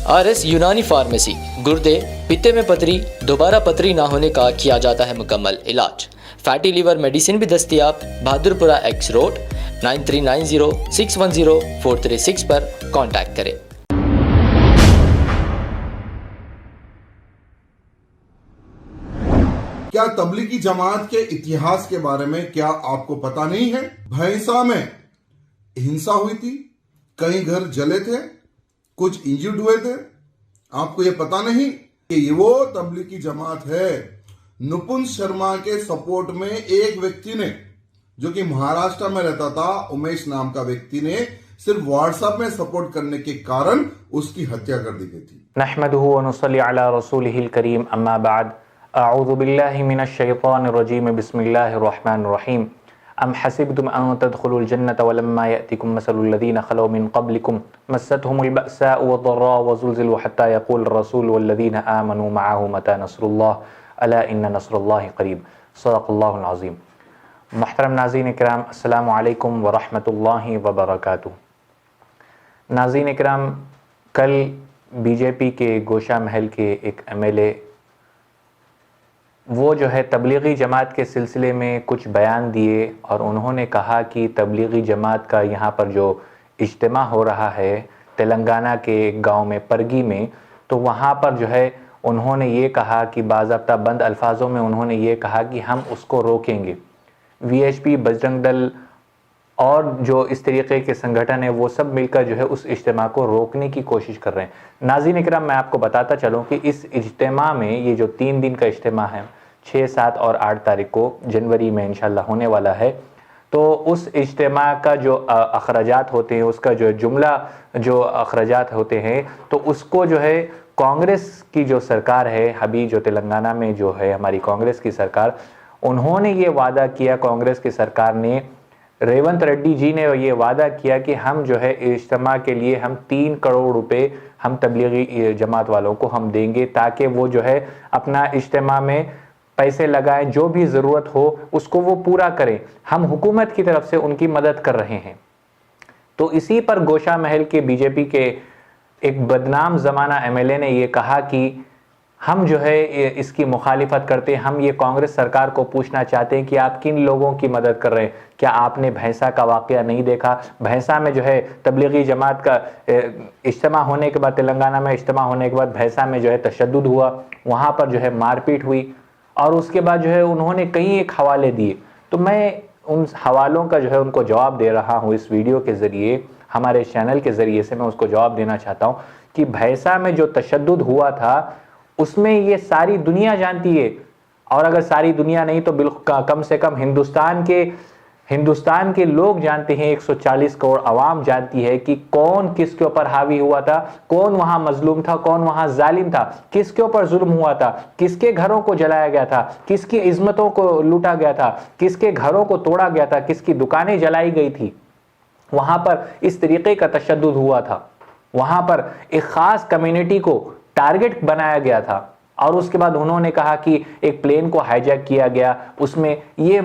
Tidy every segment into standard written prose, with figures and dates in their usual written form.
RS Unani pharmacy, गुर्दे, पित्ते में पथरी, दोबारा पथरी ना होने का किया जाता है मुकम्मल इलाज। फैटी लीवर मेडिसिन भी दस्तियाब। बहादुरपुरा X रोड 9390610436 पर कांटेक्ट करें। क्या तबलीगी जमात के इतिहास के बारे में क्या आपको पता नहीं है? भैंसा में हिंसा हुई थी, कई घर जले थे, कुछ इंजर्ड हुए थे। आपको यह पता नहीं कि ये वो तबलीगी जमात है? नुपुंस शर्मा के सपोर्ट में एक व्यक्ति ने, जो कि महाराष्ट्र में रहता था, उमेश नाम का व्यक्ति ने, सिर्फ व्हाट्सएप में सपोर्ट करने के कारण उसकी हत्या कर दी गई थी। नहमदुहु व नुसल्ली अला रसूलिहिल करीम, अम्मा बाद, अऊज़ु बिल्लाहि मिनश शैतानिर रजीम, बिस्मिल्लाहिर रहमानिर रहीम। अम हसिबतुम अन तदखुलुल जन्नत वलम्मा यअतिकुम मसलुल लज़ीना खलौ मिन क़ब्लिकुम मस्सतहुमुल बअसाउ वद्दर्राउ वज़ुलज़िलू हत्ता यक़ूल रसूल वल्लज़ीना आमनू मअहु मता नस्रुल्लाह अला इन्ना नस्रुल्लाहि क़रीब। सदक़ल्लाहुल अज़ीम। मुहतरम नाज़रीन इकराम, अस्सलामु अलैकुम व रहमतुल्लाहि व बरकातुहू। नाज़रीन इकराम, कल बीजेपी के गोशा महल के एक MLA वो जो है तबलीगी जमात के सिलसिले में कुछ बयान दिए और उन्होंने कहा कि तबलीगी जमात का यहाँ पर जो इज्तिमा हो रहा है तेलंगाना के एक गाँव में परगी में, तो वहाँ पर जो है उन्होंने ये कहा कि बाज़ाब्ता बंद अल्फाजों में उन्होंने ये कहा कि हम उसको रोकेंगे। VHP, बजरंग दल और जो इस तरीके के संगठन है वो सब मिलकर जो है उस इज्तिमा को रोकने की कोशिश कर रहे हैं। नाज़रीन इकराम, मैं आपको बताता चलूँ कि इस इज्तिमा में, ये जो 3 दिन का इज्तिमा है 6, 7 और 8 तारीख को जनवरी में इंशाल्लाह होने वाला है, तो उस इज्तिमा का जो अखराजात होते हैं, उसका जो जुमला जो अखराजात होते हैं, तो उसको जो है कांग्रेस की जो सरकार है, अभी जो तेलंगाना में जो है हमारी कांग्रेस की सरकार, उन्होंने ये वादा किया, कांग्रेस की सरकार ने, रेवंत रेड्डी जी ने ये वादा किया कि हम जो है इज्तिमा के लिए हम 3 करोड़ रुपए हम तबलीगी जमात वालों को हम देंगे, ताकि वो जो है अपना इज्तिमा में पैसे लगाएं, जो भी ज़रूरत हो उसको वो पूरा करें। हम हुकूमत की तरफ से उनकी मदद कर रहे हैं। तो इसी पर गोशा महल के बीजेपी के एक बदनाम ज़माना MLA ने ये कहा कि हम जो है इसकी मुखालिफत करते हैं, हम ये कांग्रेस सरकार को पूछना चाहते हैं कि आप किन लोगों की मदद कर रहे हैं। क्या आपने भैंसा का वाक़या नहीं देखा? भैंसा में जो है तबलीगी जमात का इज्तिमा होने के बाद, तेलंगाना में इज्तिमा होने के बाद भैंसा में जो है तशद्दुद हुआ, वहाँ पर जो है मारपीट हुई और उसके बाद जो है उन्होंने कई एक हवाले दिए। तो मैं उन हवालों का जो है उनको जवाब दे रहा हूँ इस वीडियो के ज़रिए, हमारे चैनल के ज़रिए से मैं उसको जवाब देना चाहता हूँ कि भैंसा में जो तशद्दुद हुआ था उसमें ये सारी दुनिया जानती है, और अगर सारी दुनिया नहीं तो बिल्कुल कम से कम हिंदुस्तान के लोग जानते हैं, 140 करोड़ आवाम जानती है कि कौन किसके ऊपर हावी हुआ था, कौन वहां मजलूम था, कौन वहां जालिम था, किसके ऊपर जुल्म हुआ था, किसके घरों को जलाया गया था, किसकी इज्मतों को लूटा गया था, किसके घरों को तोड़ा गया था, किसकी दुकानें जलाई गई थी। वहां पर इस तरीके का तशद्दुद हुआ था, वहां पर एक खास कम्युनिटी को टारगेट बनाया गया था। और उसके बाद उन्होंने कहा कि एक प्लेन को हाईजैक किया गया, उसमें ये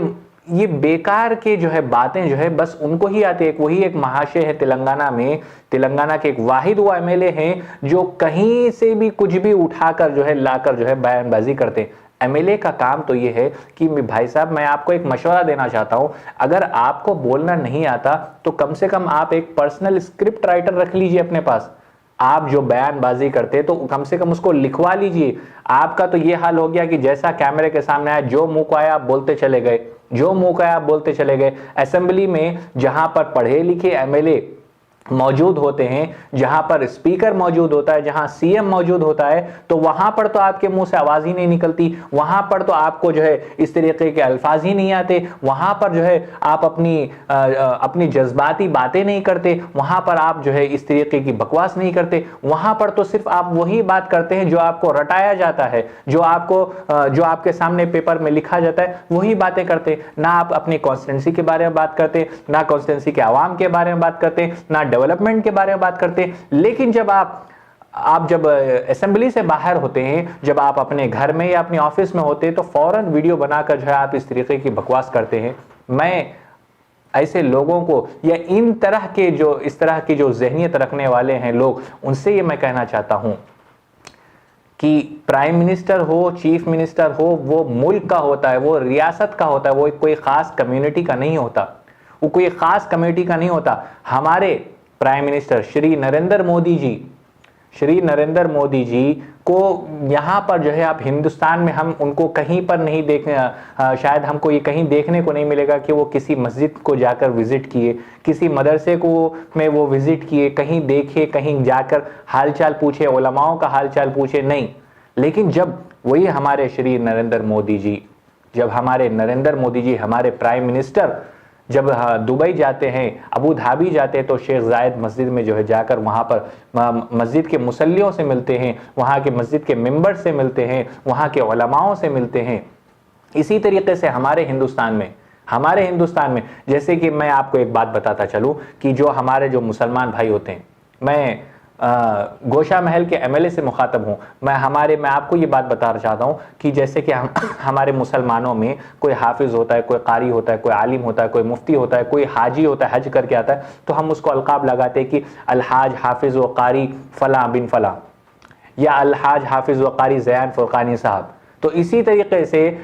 बेकार के जो है बातें जो है बस उनको ही आते हैं। वही एक महाशय है तेलंगाना में, तेलंगाना के एक वाहिद वो MLA हैं जो कहीं से भी कुछ भी उठाकर जो है लाकर जो है बयानबाजी करते हैं। MLA का काम तो ये है कि भाई साहब, मैं आपको एक मशवरा देना चाहता हूं, अगर आपको बोलना नहीं आता तो कम से कम आप एक पर्सनल स्क्रिप्ट राइटर रख लीजिए अपने पास। आप जो बयानबाजी करते तो कम से कम उसको लिखवा लीजिए। आपका तो ये हाल हो गया कि जैसा कैमरे के सामने आया, जो मुंह को आया आप बोलते चले गए, जो मुंह को आया आप बोलते चले गए। असेंबली में जहां पर पढ़े लिखे MLA मौजूद होते हैं, जहां पर स्पीकर मौजूद होता है, जहां CM मौजूद होता है, तो वहां पर तो आपके मुंह से आवाज ही नहीं निकलती, वहां पर तो आपको जो है इस तरीके के अल्फाज ही नहीं आते, वहां पर जो है आप अपनी जज्बाती बातें नहीं करते, वहां पर आप जो है इस तरीके की बकवास नहीं करते। वहां पर तो सिर्फ आप वही बात करते हैं जो आपको रटाया जाता है, जो आपके सामने पेपर में लिखा जाता है, वही बातें करते। ना आप अपनी कॉन्स्टिट्यूंसी के बारे में बात करते, ना कॉन्स्टिट्यूंसी के आवाम के बारे में बात करते, ना डेवलपमेंट के बारे में बात करते। लेकिन जब आप जब असेंबली से बाहर होते हैं, जब आप अपने घर में या अपने ऑफिस में होते हैं, तो फौरन वीडियो बनाकर जो है आप इस तरीके की बकवास करते हैं। मैं ऐसे लोगों को या इन तरह के जो इस तरह की जो जहनियत रखने वाले हैं लोग, उनसे ये मैं कहना चाहता हूं कि प्राइम मिनिस्टर हो, चीफ मिनिस्टर हो, वो मुल्क का होता है, वो रियासत का होता है, वो कोई खास कम्युनिटी का नहीं होता, वो कोई खास कम्युनिटी का नहीं होता। हमारे प्राइम मिनिस्टर श्री नरेंद्र मोदी जी को यहाँ पर जो है आप हिंदुस्तान में हम उनको कहीं पर नहीं शायद हमको ये कहीं देखने को नहीं मिलेगा कि वो किसी मस्जिद को जाकर विजिट किए, किसी मदरसे को में वो विजिट किए, कहीं देखे, कहीं जाकर हालचाल पूछे, उलमाओं का हालचाल पूछे, नहीं। लेकिन जब वही हमारे श्री नरेंद्र मोदी जी, हमारे प्राइम मिनिस्टर जब दुबई जाते हैं, अबू धाबी जाते हैं, तो शेख जायद मस्जिद में जो है जाकर वहाँ पर मस्जिद के मुसल्लियों से मिलते हैं, वहाँ के मस्जिद के मेंबर से मिलते हैं, वहाँ के उलमाओं से मिलते हैं। इसी तरीके से हमारे हिंदुस्तान में जैसे कि मैं आपको एक बात बताता चलूँ कि जो हमारे जो मुसलमान भाई होते हैं, मैं गोशा महल के एमएलए से मुखातब हूँ, मैं आपको ये बात बताना चाहता हूँ कि जैसे कि हमारे मुसलमानों में कोई हाफिज होता है, कोई कारी होता है, कोई आलिम होता है, कोई मुफ्ती होता है, कोई हाजी होता है, हज करके आता है, तो हम उसको अलकाब लगाते हैं कि अलहाज हाफिज व कारी फला बिन फला, या अलहाज हाफिज व कारी ज़यान फुरकानी साहब। तो इसी तरीके से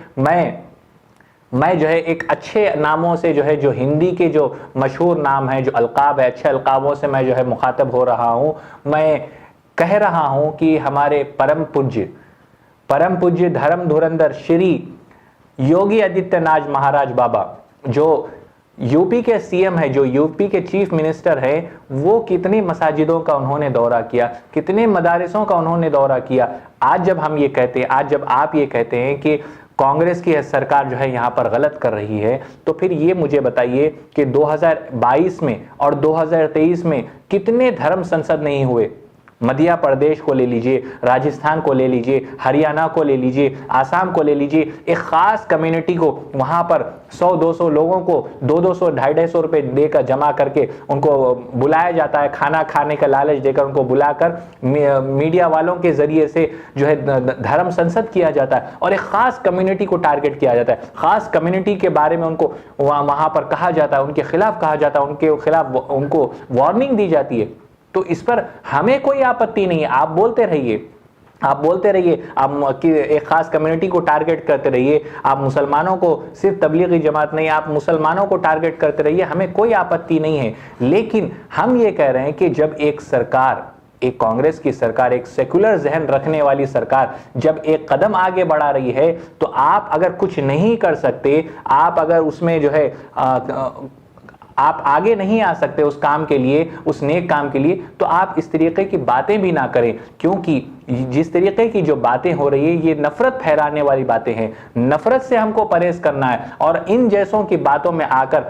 मैं जो है एक अच्छे नामों से जो है, जो हिंदी के जो मशहूर नाम है, जो अलकाब है, अच्छे अलकाबों से मैं जो है मुखातब हो रहा हूँ। मैं कह रहा हूँ कि हमारे परम पूज्य धर्म धुरंधर श्री योगी आदित्यनाथ महाराज बाबा, जो यूपी के सीएम है, जो यूपी के चीफ मिनिस्टर है, वो कितनी मसाजिदों का उन्होंने दौरा किया, कितने मदारिसों का उन्होंने दौरा किया। आज जब आप ये कहते हैं कि कांग्रेस की सरकार जो है यहाँ पर गलत कर रही है, तो फिर ये मुझे बताइए कि 2022 में और 2023 में कितने धर्म संसद नहीं हुए। मध्य प्रदेश को ले लीजिए, राजस्थान को ले लीजिए, हरियाणा को ले लीजिए, आसाम को ले लीजिए, एक खास कम्युनिटी को वहां पर 100-200 लोगों को 200 250 रुपए देकर जमा करके उनको बुलाया जाता है, खाना खाने का लालच देकर उनको बुलाकर मीडिया वालों के जरिए से जो है धर्म संसद किया जाता है और एक खास कम्युनिटी को टारगेट किया जाता है। खास कम्युनिटी के बारे में उनको वहां पर कहा जाता है, उनके खिलाफ कहा जाता है, उनके खिलाफ उनको वार्निंग दी जाती है। तो इस पर हमें कोई आपत्ति नहीं है, आप बोलते रहिए, आप कि एक खास कम्युनिटी को टारगेट करते रहिए, आप मुसलमानों को, सिर्फ तबलीगी जमात नहीं, आप मुसलमानों को टारगेट करते रहिए, हमें कोई आपत्ति नहीं है। लेकिन हम ये कह रहे हैं कि जब एक कांग्रेस की सरकार, एक सेकुलर जहन रखने वाली सरकार जब एक कदम आगे बढ़ा रही है, तो आप अगर कुछ नहीं कर सकते, आप अगर उसमें जो है आप आगे नहीं आ सकते उस काम के लिए, उस नेक काम के लिए, तो आप इस तरीके की बातें भी ना करें, क्योंकि जिस तरीके की जो बातें हो रही है ये नफरत फैलाने वाली बातें हैं। नफरत से हमको परहेज करना है और इन जैसों की बातों में आकर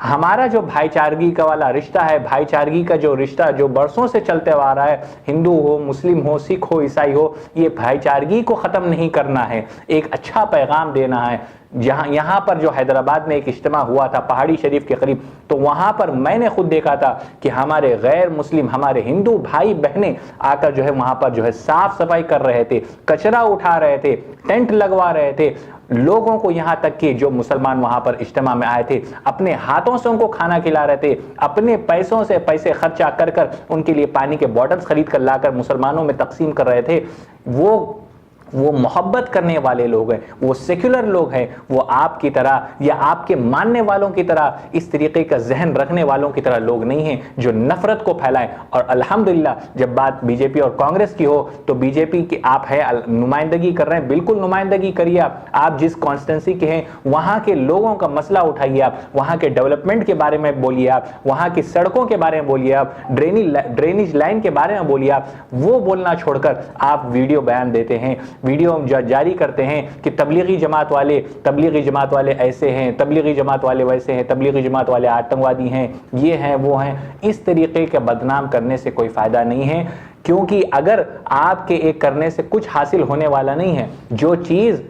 हमारा जो भाईचारगी का वाला रिश्ता है, भाईचारगी का जो रिश्ता जो बरसों से चलते आ रहा है, हिंदू हो, मुस्लिम हो, सिख हो, ईसाई हो, ये भाईचारगी को खत्म नहीं करना है, एक अच्छा पैगाम देना है। यहाँ पर जो हैदराबाद में एक इज्तिमा हुआ था पहाड़ी शरीफ के करीब, तो वहां पर मैंने खुद देखा था कि हमारे गैर मुस्लिम, हमारे हिंदू भाई बहनें आकर जो है वहां पर जो है साफ सफाई कर रहे थे, कचरा उठा रहे थे, टेंट लगवा रहे थे, लोगों को, यहां तक कि जो मुसलमान वहां पर इज्तिमा में आए थे अपने हाथों से उनको खाना खिला रहे थे, अपने पैसों से पैसे खर्चा कर कर उनके लिए पानी के बॉटल्स खरीद कर लाकर मुसलमानों में तकसीम कर रहे थे। वो मोहब्बत करने वाले लोग हैं, वो सेक्युलर लोग हैं, वो आपकी तरह या आपके मानने वालों की तरह इस तरीके का जहन रखने वालों की तरह लोग नहीं हैं जो नफरत को फैलाएं। और अल्हम्दुलिल्लाह जब बात बीजेपी और कांग्रेस की हो तो बीजेपी की आप है नुमाइंदगी कर रहे हैं, बिल्कुल नुमाइंदगी करिए। आप जिस कॉन्स्टिट्यूंसी के हैं वहां के लोगों का मसला उठाइए, आप वहां के डेवलपमेंट के बारे में बोलिए, आप वहां की सड़कों के बारे में बोलिए, आप ड्रेनेज लाइन के बारे में बोलिए। आप वो बोलना छोड़कर आप वीडियो बयान देते हैं, वीडियो जारी करते हैं कि तबलीगी जमात वाले ऐसे हैं, तबलीगी जमात वाले वैसे हैं, तबलीगी जमात वाले आतंकवादी हैं, ये हैं वो हैं। इस तरीके के बदनाम करने से कोई फायदा नहीं है, क्योंकि अगर आपके एक करने से कुछ हासिल होने वाला नहीं है। जो चीज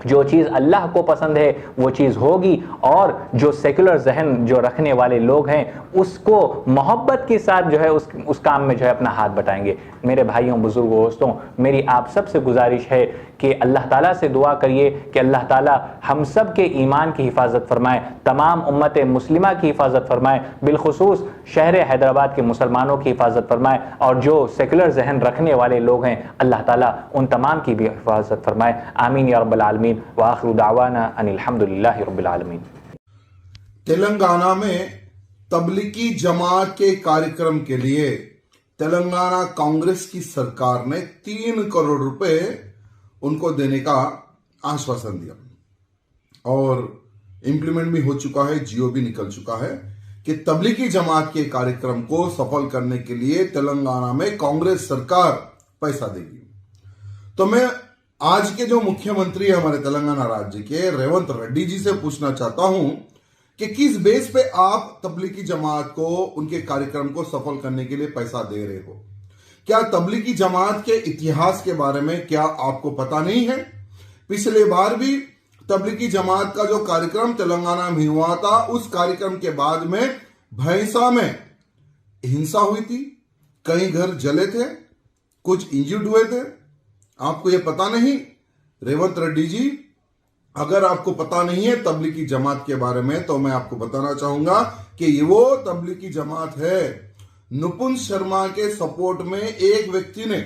जो चीज़ अल्लाह को पसंद है वो चीज़ होगी, और जो सेकुलर जहन जो रखने वाले लोग हैं उसको मोहब्बत के साथ जो है उस काम में जो है अपना हाथ बटाएंगे। मेरे भाइयों, बुजुर्गों, दोस्तों, मेरी आप सबसे गुजारिश है कि अल्लाह ताला से दुआ करिए कि अल्लाह ताला हम सब के ईमान की हिफाजत फरमाए, तमाम उम्मत मुस्लिमा की हिफाजत फरमाए, बिलखुसूस शहर हैदराबाद के मुसलमानों की हिफाजत फरमाए, और जो सेकुलर जहन रखने वाले लोग हैं अल्लाह ताला उन तमाम की भी हिफाजत फरमाए। आमीन या रब्बल आलमीन व आखिरु दावाना अनिल हम्दुलिल्लाहि रब्बिल आलमीन। तेलंगाना में तबलीगी जमात के कार्यक्रम के लिए तेलंगाना कांग्रेस की सरकार ने 3 करोड़ रुपए उनको देने का आश्वासन दिया और इंप्लीमेंट भी हो चुका है, जियो भी निकल चुका है कि तबलीगी जमात के कार्यक्रम को सफल करने के लिए तेलंगाना में कांग्रेस सरकार पैसा देगी। तो मैं आज के जो मुख्यमंत्री है हमारे तेलंगाना राज्य के, रेवंत रेड्डी जी से पूछना चाहता हूं कि किस बेस पे आप तबलीगी जमात को उनके कार्यक्रम को सफल करने के लिए पैसा दे रहे हो? क्या तबलीगी जमात के इतिहास के बारे में क्या आपको पता नहीं है? पिछले बार भी तबलीगी जमात का जो कार्यक्रम तेलंगाना में हुआ था, उस कार्यक्रम के बाद में भैंसा में हिंसा हुई थी, कई घर जले थे, कुछ इंजर्ड हुए थे। आपको यह पता नहीं? रेवंत रेड्डी जी, अगर आपको पता नहीं है तबलीगी जमात के बारे में तो मैं आपको बताना चाहूंगा कि ये वो तबलीगी जमात है। नुपुंस शर्मा के सपोर्ट में एक व्यक्ति ने,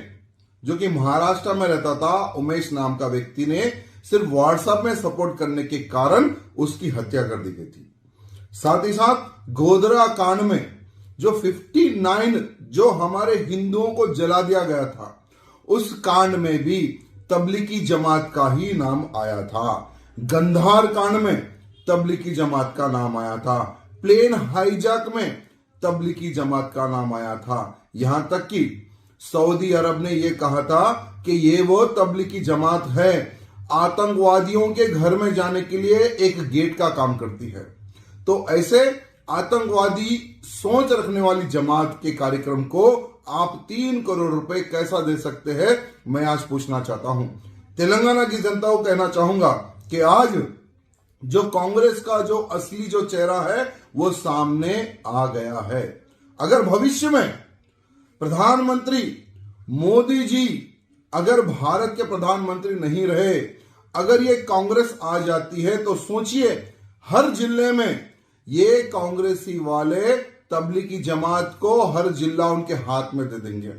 जो कि महाराष्ट्र में रहता था, उमेश नाम का व्यक्ति ने सिर्फ व्हाट्सएप में सपोर्ट करने के कारण उसकी हत्या कर दी गई थी। साथ ही साथ गोधरा कांड में जो 59 जो हमारे हिंदुओं को जला दिया गया था, उस कांड में भी तबलीगी जमात का ही नाम आया था। गंधार कांड में तबलीगी जमात का नाम आया था। प्लेन हाईजैक में तबलीगी जमात का नाम आया था। यहां तक कि सऊदी अरब ने यह कहा था कि ये वो तबलीगी जमात है, आतंकवादियों के घर में जाने के लिए एक गेट का काम करती है। तो ऐसे आतंकवादी सोच रखने वाली जमात के कार्यक्रम को आप 3 करोड़ रुपए कैसा दे सकते हैं, मैं आज पूछना चाहता हूं। तेलंगाना की जनता को कहना चाहूंगा कि आज जो कांग्रेस का जो असली जो चेहरा है वो सामने आ गया है। अगर भविष्य में प्रधानमंत्री मोदी जी अगर भारत के प्रधानमंत्री नहीं रहे, अगर ये कांग्रेस आ जाती है, तो सोचिए हर जिले में ये कांग्रेसी वाले तबलीगी जमात को हर जिला उनके हाथ में दे देंगे।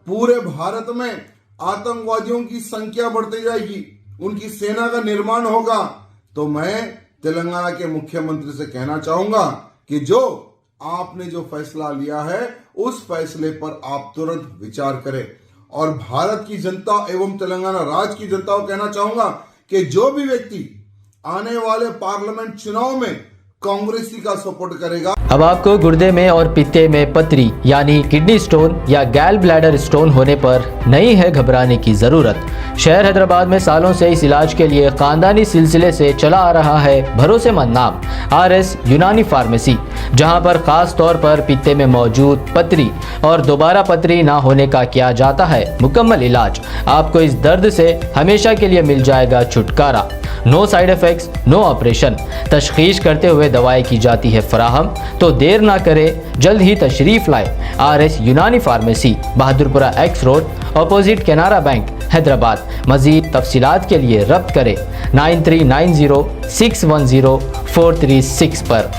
पूरे भारत में आतंकवादियों की संख्या बढ़ती जाएगी, उनकी सेना का निर्माण होगा। तो मैं तेलंगाना के मुख्यमंत्री से कहना चाहूंगा कि जो आपने जो फैसला लिया है उस फैसले पर आप तुरंत विचार करें। और भारत की जनता एवं तेलंगाना राज्य की जनता को कहना चाहूंगा कि जो भी व्यक्ति आने वाले पार्लियामेंट चुनाव में कांग्रेसी का सपोर्ट करेगा। अब आपको गुर्दे में और पित्ते में पथरी यानी किडनी स्टोन या गैल ब्लैडर स्टोन होने पर नहीं है घबराने की जरूरत। शहर हैदराबाद में सालों से इस इलाज के लिए खानदानी सिलसिले से चला आ रहा है भरोसेमंद नाम RS यूनानी फार्मेसी, जहां पर खास तौर पर पित्ते में मौजूद पथरी और दोबारा पथरी ना होने का किया जाता है मुकम्मल इलाज। आपको इस दर्द से हमेशा के लिए मिल जाएगा छुटकारा। No side effects, no operation. तशखीस करते हुए दवाएं की जाती है फराहम। तो देर ना करें, जल्द ही तशरीफ लाए RS Unani pharmacy, Bahadurpura X road, opposite Canara bank, Hyderabad. मजीद तफसीलात के लिए रब्त करें 9390610436 पर।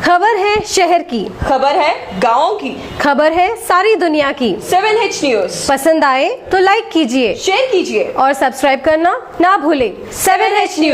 खबर है शहर की, खबर है गाँव की, खबर है सारी दुनिया की। 7H न्यूज पसंद आए तो लाइक कीजिए, शेयर कीजिए और सब्सक्राइब करना ना भूलें। 7H news.